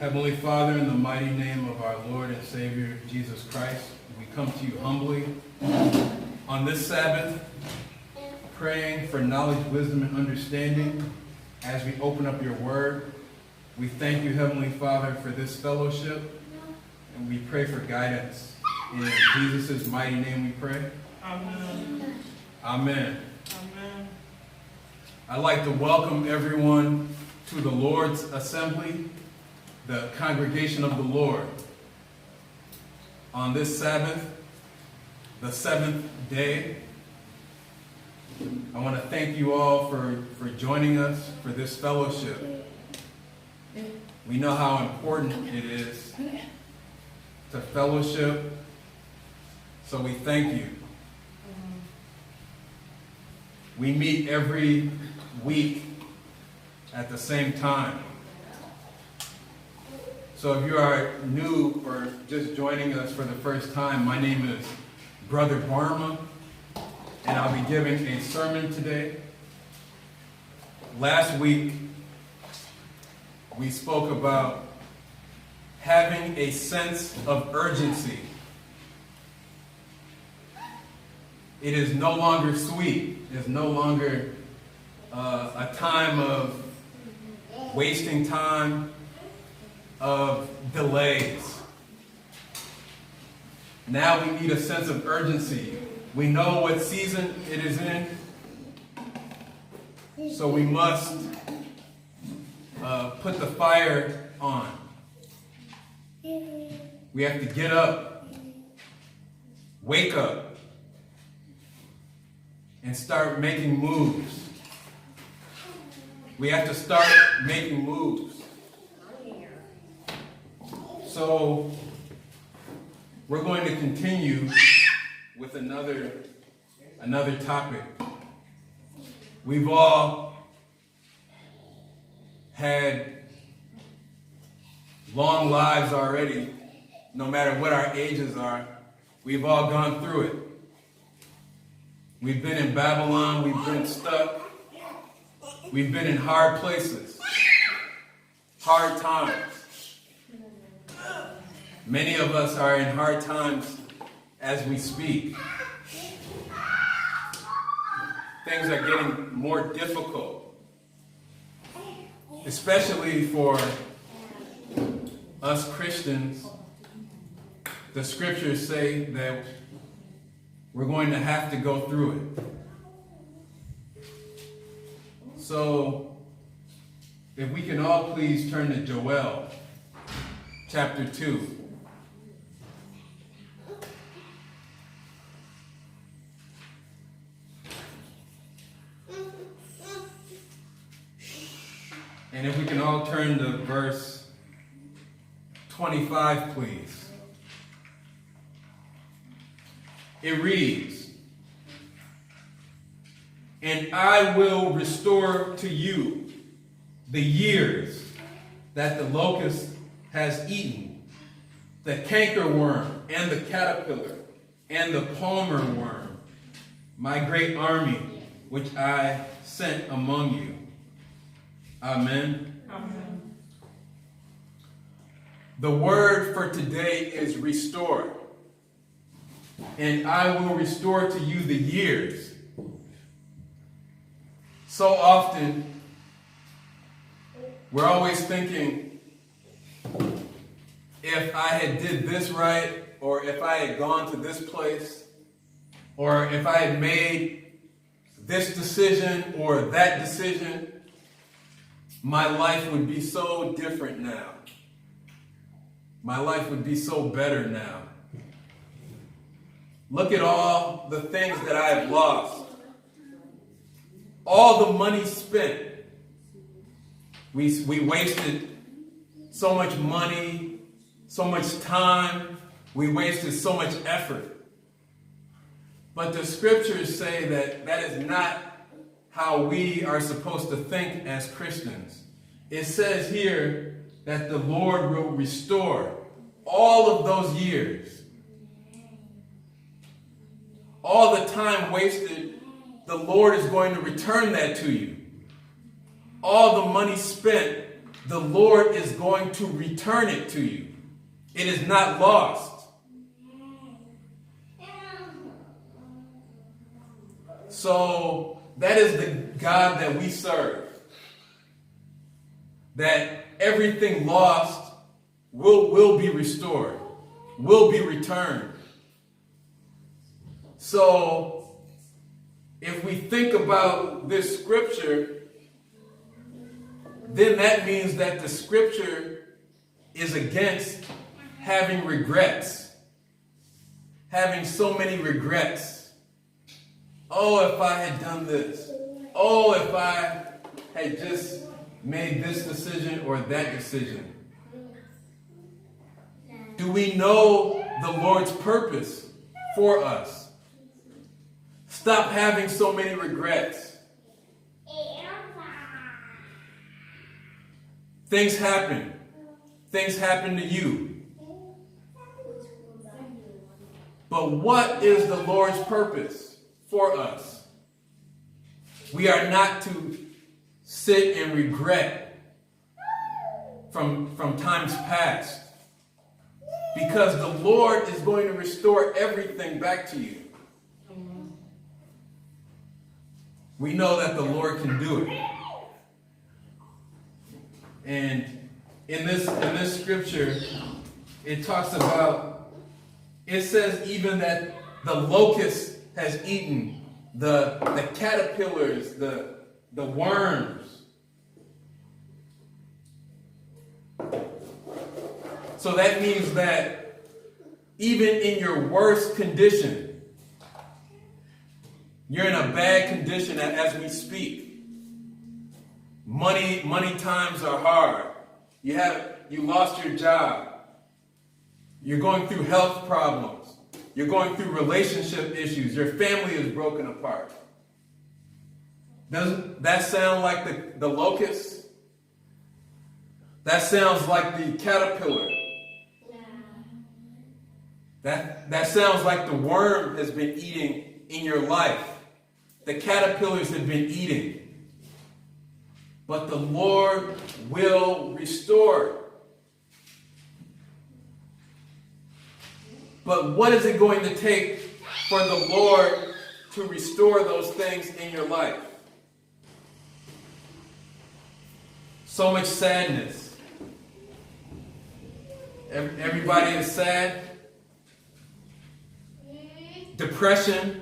Heavenly Father, in the mighty name of our Lord and Savior, Jesus Christ, we come to you humbly on this Sabbath, praying for knowledge, wisdom, and understanding as we open up your word. We thank you, Heavenly Father, for this fellowship, and we pray for guidance. In Jesus' mighty name we pray. Amen. Amen. Amen. I'd like to welcome everyone to the Lord's Assembly, the congregation of the Lord. On this Sabbath, the seventh day, I want to thank you all for joining us for this fellowship. We know how important it is to fellowship, so we thank you. We meet every week at the same time. So if you are new or just joining us for the first time, my name is Brother Barma, and I'll be giving a sermon today. Last week, we spoke about having a sense of urgency. It is no longer sweet. It is no longer a time of wasting time, of delays. Now we need a sense of urgency. We know what season it is in, so we must put the fire on. We have to get up, wake up, and start making moves. We have to start making moves. So we're going to continue with another topic. We've all had long lives already, no matter what our ages are. We've all gone through it. We've been in Babylon, we've been stuck. We've been in hard places, hard times. Many of us are in hard times as we speak. Things are getting more difficult, especially for us Christians. The scriptures say that we're going to have to go through it. So, if we can all please turn to Joel, chapter 2. And if we can all turn to verse 25, please. It reads, "And I will restore to you the years that the locust has eaten, the cankerworm and the caterpillar and the palmer worm, my great army which I sent among you." Amen. Amen. The word for today is restore. And I will restore to you the years. So often, we're always thinking, if I had did this right, or if I had gone to this place, or if I had made this decision or that decision, my life would be so different now. My life would be so better now. Look at all the things that I have lost. All the money spent. We wasted so much money, so much time. We wasted so much effort. But the scriptures say that that is not how we are supposed to think as Christians. It says here that the Lord will restore all of those years. All the time wasted, the Lord is going to return that to you. All the money spent, the Lord is going to return it to you. It is not lost. So that is the God that we serve. That everything lost will be restored, will be returned. So if we think about this scripture, then that means that the scripture is against having regrets. Having so many regrets. Oh, if I had done this. Oh, if I had just made this decision or that decision. Do we know the Lord's purpose for us? Stop having so many regrets. Things happen. Things happen to you. But what is the Lord's purpose for us? We are not to sit and regret from times past. Because the Lord is going to restore everything back to you. We know that the Lord can do it. And in this scripture, it talks about, it says even that the locust has eaten, the caterpillars, the worms. So that means that even in your worst condition, you're in a bad condition as we speak. Money times are hard. You lost your job. You're going through health problems. You're going through relationship issues. Your family is broken apart. Doesn't that sound like the locust? That sounds like the caterpillar. That sounds like the worm has been eating in your life. The caterpillars have been eating. But the Lord will restore. But what is it going to take for the Lord to restore those things in your life? So much sadness. Everybody is sad. Depression.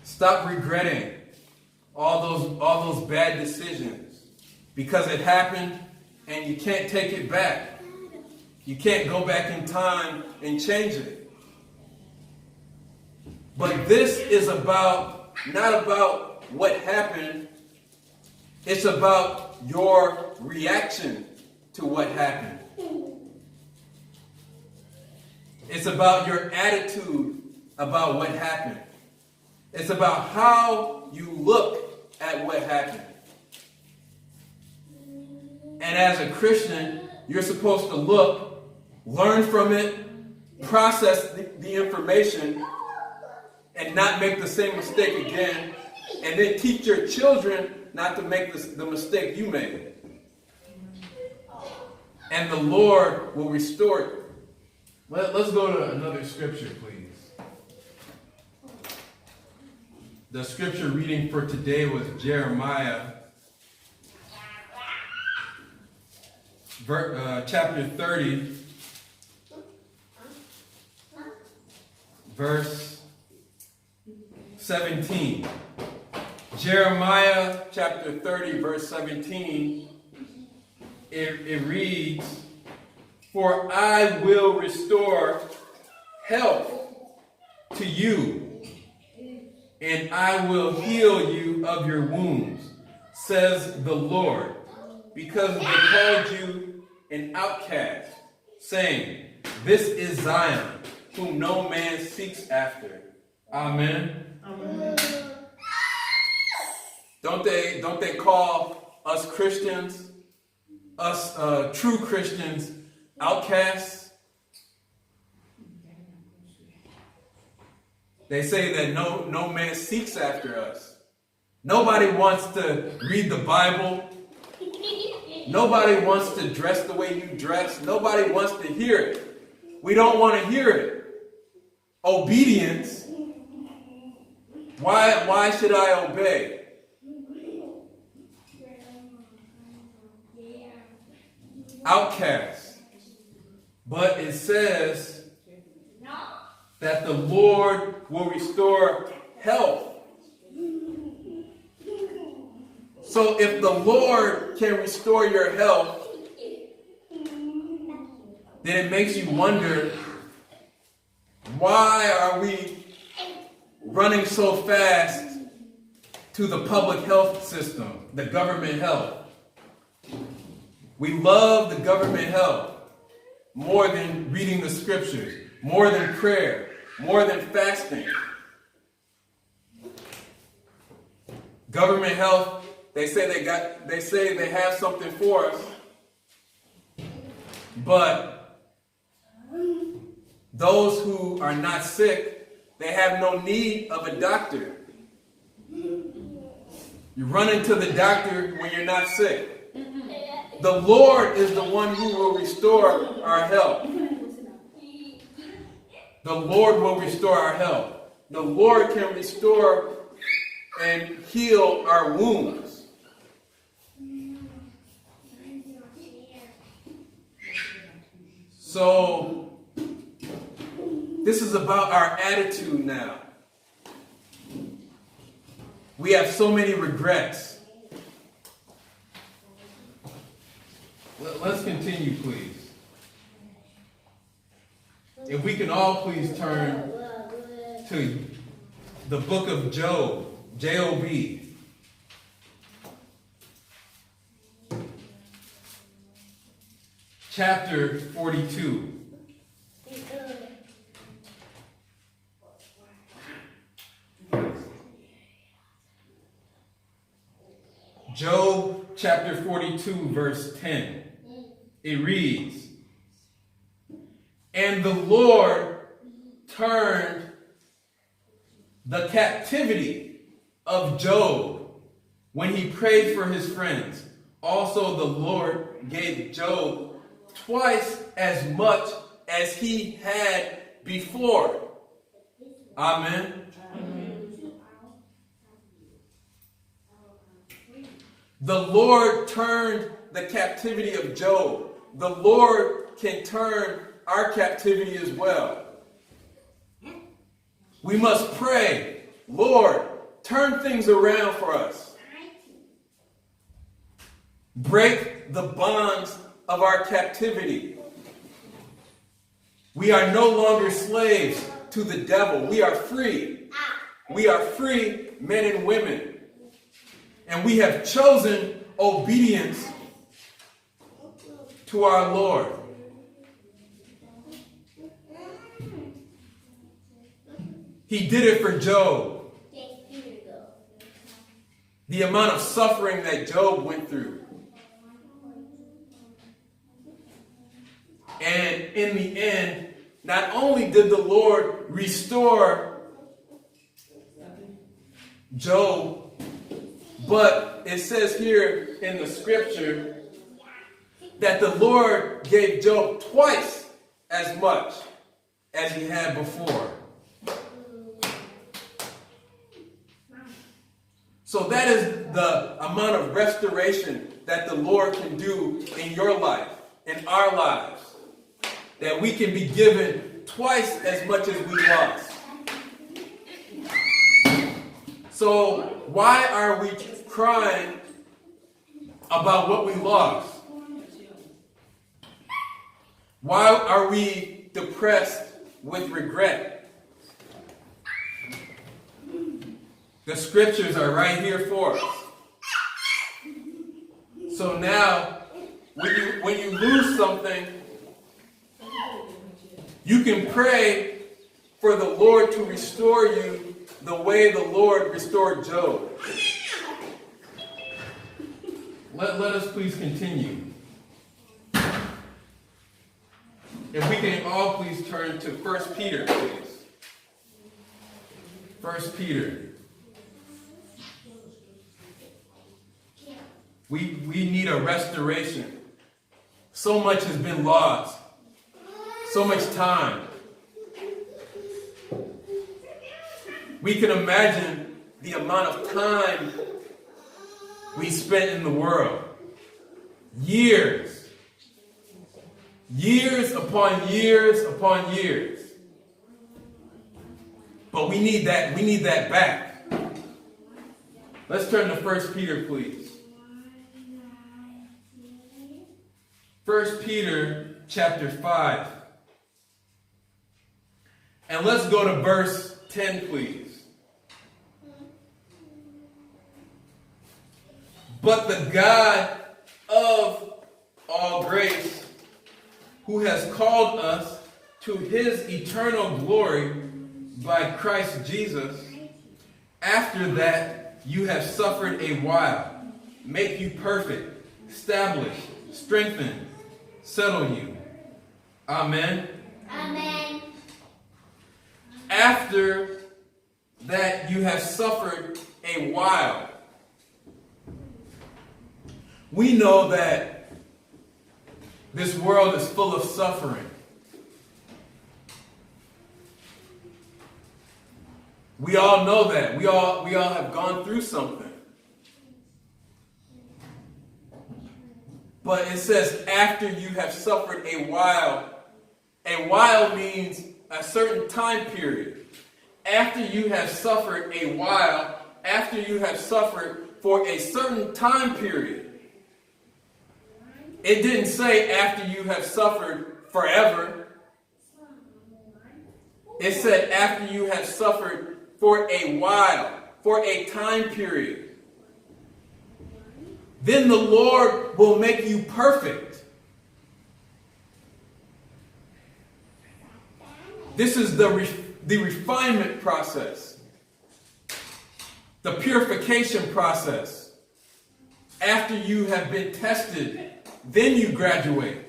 Stop regretting all those bad decisions because it happened and you can't take it back. You can't go back in time and change it. But this is not about what happened. It's about your reaction to what happened. It's about your attitude about what happened. It's about how you look at what happened. And as a Christian, you're supposed to look, learn from it, process the information, and not make the same mistake again, and then teach your children not to make the mistake you made. And the Lord will restore it. Let's go to another scripture, please. The scripture reading for today was Jeremiah, chapter 30, verse 17. Jeremiah chapter 30, verse 17, it reads, "For I will restore health to you, and I will heal you of your wounds, says the Lord, because they called you an outcast, saying, 'This is Zion, whom no man seeks after.'" Amen. Amen. Don't they call us Christians, us true Christians, outcasts? They say that no man seeks after us. Nobody wants to read the Bible. Nobody wants to dress the way you dress. Nobody wants to hear it. We don't want to hear it. Obedience. Why should I obey? Outcasts. But it says that the Lord will restore health. So if the Lord can restore your health, then it makes you wonder, why are we running so fast to the public health system, the government health? We love the government health more than reading the scriptures, more than prayer, more than fasting. Government health, they say they have something for us, but those who are not sick, they have no need of a doctor. You run into the doctor when you're not sick. The Lord is the one who will restore our health. The Lord will restore our health. The Lord can restore and heal our wounds. So, this is about our attitude now. We have so many regrets. Let's continue, please. If we can all please turn to the book of Job, J-O-B. Chapter 42. Job chapter 42, verse 10. It reads, "And the Lord turned the captivity of Job when he prayed for his friends. Also the Lord gave Job twice as much as he had before." Amen. The Lord turned the captivity of Job. The Lord can turn our captivity as well. We must pray, Lord, turn things around for us. Break the bonds of our captivity. We are no longer slaves to the devil. We are free. We are free men and women. And we have chosen obedience to our Lord. He did it for Job. The amount of suffering that Job went through. And in the end, not only did the Lord restore Job, but it says here in the scripture that the Lord gave Job twice as much as he had before. So that is the amount of restoration that the Lord can do in your life, in our lives. That we can be given twice as much as we lost. So why are we crying about what we lost? Why are we depressed with regret? The scriptures are right here for us. So now, when you lose something, you can pray for the Lord to restore you the way the Lord restored Job. Let us please continue. If we can all please turn to 1 Peter, please. 1 Peter. We need a restoration. So much has been lost. So much time. We can imagine the amount of time we spent in the world. Years. Years upon years upon years. But we need that back. Let's turn to 1 Peter, please. 1 Peter chapter 5. And let's go to verse 10, please. But the God of all grace, who has called us to his eternal glory by Christ Jesus, after that you have suffered a while, make you perfect, establish, strengthen, settle you. Amen. Amen. After that you have suffered a while. We know that this world is full of suffering. We all know that. We all have gone through something. But it says after you have suffered a while. A while means a certain time period. After you have suffered a while, after you have suffered for a certain time period. It didn't say after you have suffered forever. It said after you have suffered for a while, for a time period. Then the Lord will make you perfect. This is the refinement process, the purification process. After you have been tested, then you graduate.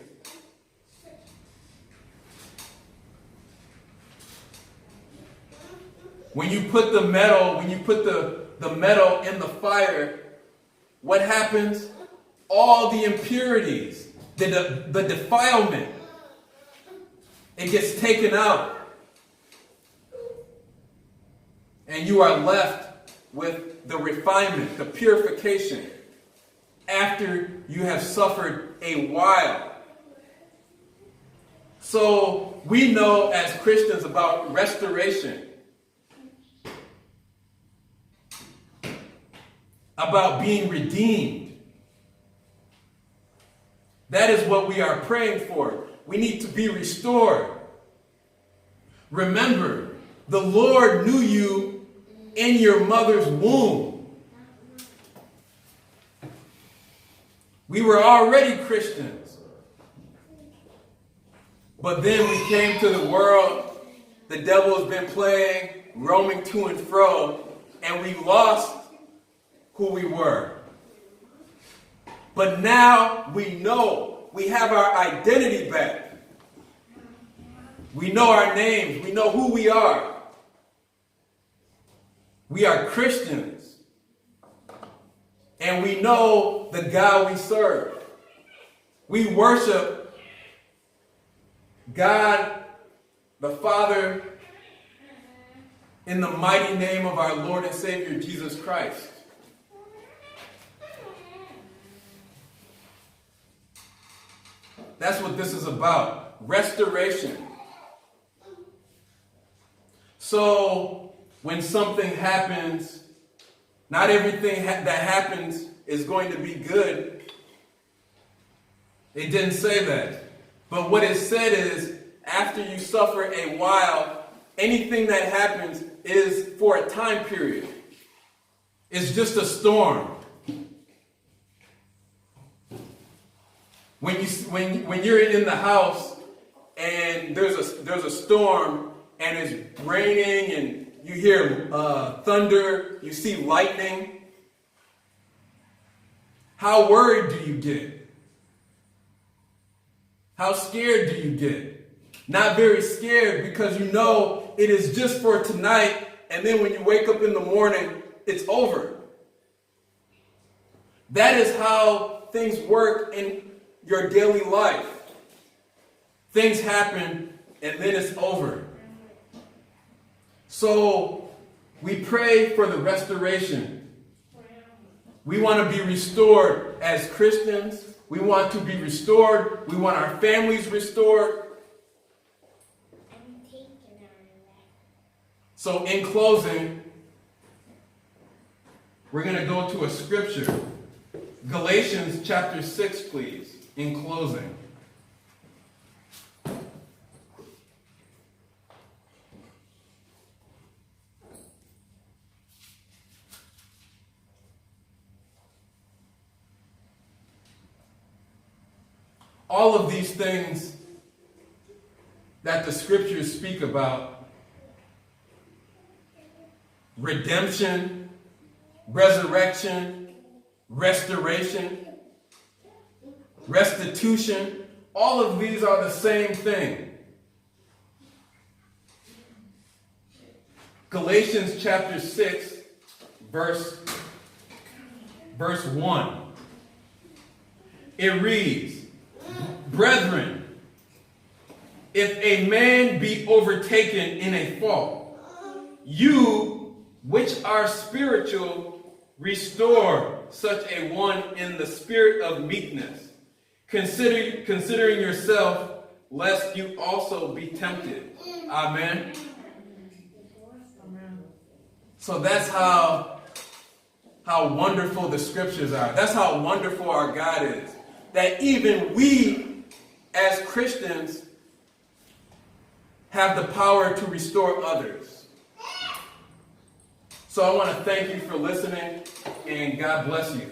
When you put the metal, the metal in the fire, what happens? All the impurities, the defilement, it gets taken out. And you are left with the refinement, the purification, after you have suffered a while. So we know as Christians about restoration, about being redeemed. That is what we are praying for. We need to be restored. Remember, the Lord knew you in your mother's womb. We were already Christians. But then we came to the world. The devil has been playing, roaming to and fro, and we lost who we were. But now we know. We have our identity back. We know our names. We know who we are. We are Christians. And we know the God we serve. We worship God, the Father, in the mighty name of our Lord and Savior, Jesus Christ. That's what this is about. Restoration. So, when something happens, not everything that happens is going to be good. It didn't say that. But what it said is, after you suffer a while, anything that happens is for a time period. It's just a storm. When you're in the house and there's a storm and it's raining and you hear thunder, you see lightning, how worried do you get? How scared do you get? Not very scared, because you know it is just for tonight, and then when you wake up in the morning, it's over. That is how things work in your daily life. Things happen and then it's over. So we pray for the restoration. We want to be restored as Christians. We want to be restored. We want our families restored. So in closing, we're going to go to a scripture. Galatians chapter 6, please, in closing. All of these things that the scriptures speak about, redemption, resurrection, restoration, restitution, all of these are the same thing. Galatians chapter 6, verse 1. It reads, "Brethren, if a man be overtaken in a fault, you which are spiritual, restore such a one in the spirit of meekness, considering yourself, lest you also be tempted." Amen. So that's how wonderful the scriptures are. That's how wonderful our God is. That even we, as Christians, have the power to restore others. So I want to thank you for listening, and God bless you.